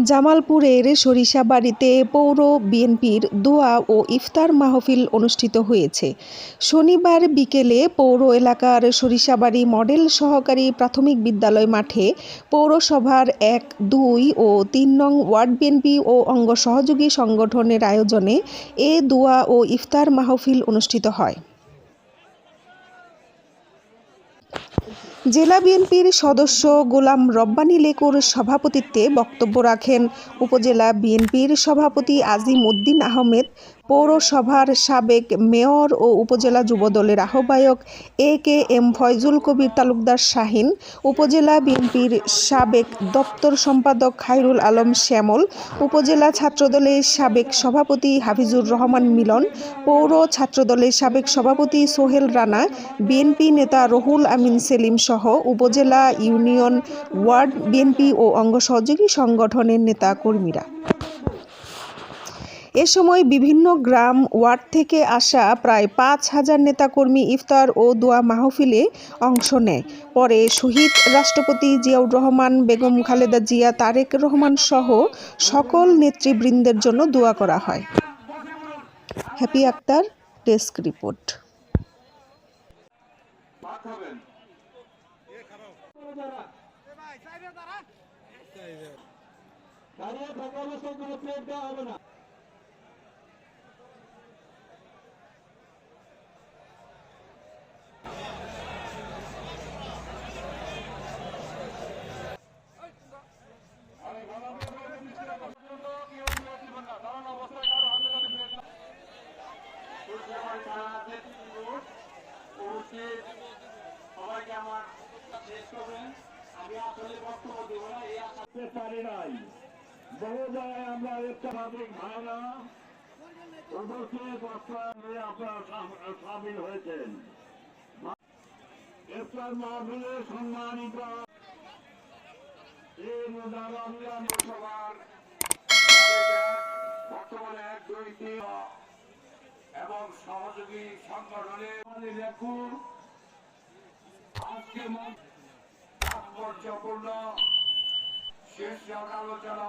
জামালপুরের সরিষাবাড়ীতে পৌর বিএনপির দোয়া ও ইফতার মাহফিল অনুষ্ঠিত হয়েছে। শনিবার বিকেলে পৌর এলাকার সরিষাবাড়ী মডেল সহকারী প্রাথমিক বিদ্যালয় মাঠে পৌরসভার ১, ২ ও ৩ নং ওয়ার্ড বিএনপি ও অঙ্গ সহযোগী সংগঠনের আয়োজনে এ দোয়া ও ইফতার মাহফিল অনুষ্ঠিত হয়। জেলা বিএনপির সদস্য গোলাম রব্বানী লেকুর সভাপতিত্বে বক্তব্য রাখেন উপজেলা বিএনপির সভাপতি আজিম উদ্দিন আহমেদ, পৌরসভার সাবেক মেয়র ও উপজেলা যুবদলের আহ্বায়ক AKM ফয়জুল কবির তালুকদার শাহীন, উপজেলা বিএনপির সাবেক দপ্তর সম্পাদক খায়রুল আলম শ্যামল, উপজেলা ছাত্রদলের সাবেক সভাপতি হাফিজুর রহমান মিলন, পৌর ছাত্রদলের সাবেক সভাপতি সোহেল রানা, বিএনপি নেতা রুহুল আমিন সেলিম সহ উপজেলা, ইউনিয়ন, ওয়ার্ড বিএনপি ও অঙ্গ সহযোগী সংগঠনের নেতা কর্মীরা। এ সময় বিভিন্ন গ্রাম ওয়ার্ড থেকে আসা প্রায় ৫,০০০ নেতাকর্মী ইফতার ও দোয়া মাহফিলে অংশ নেয়। পরে শহীদ রাষ্ট্রপতি জিয়াউর রহমান, বেগম খালেদা জিয়া, তারেক রহমান সহ সকল নেতৃবৃন্দের জন্য দোয়া করা হয়। Happy Akter, desk report. সবাইকে আমার শেষ করবেন, আমি আসলে বক্তব্য দেব না, এই আসতে পারি নাই। বহু জায়গায় আমরা একটা সামাজিক ভাবনা ওদেরকে বস্ত্র নিয়ে আপনারা সামিল হয়েছেন। ইফতার মাহফিলে সম্মানিত এই মুদারামিয়ান সভার বর্তমানে ১, ২, ৩ এবং সহযোগী সংগঠনের আজকে তাৎপর্যপূর্ণ শেষ আলোচনা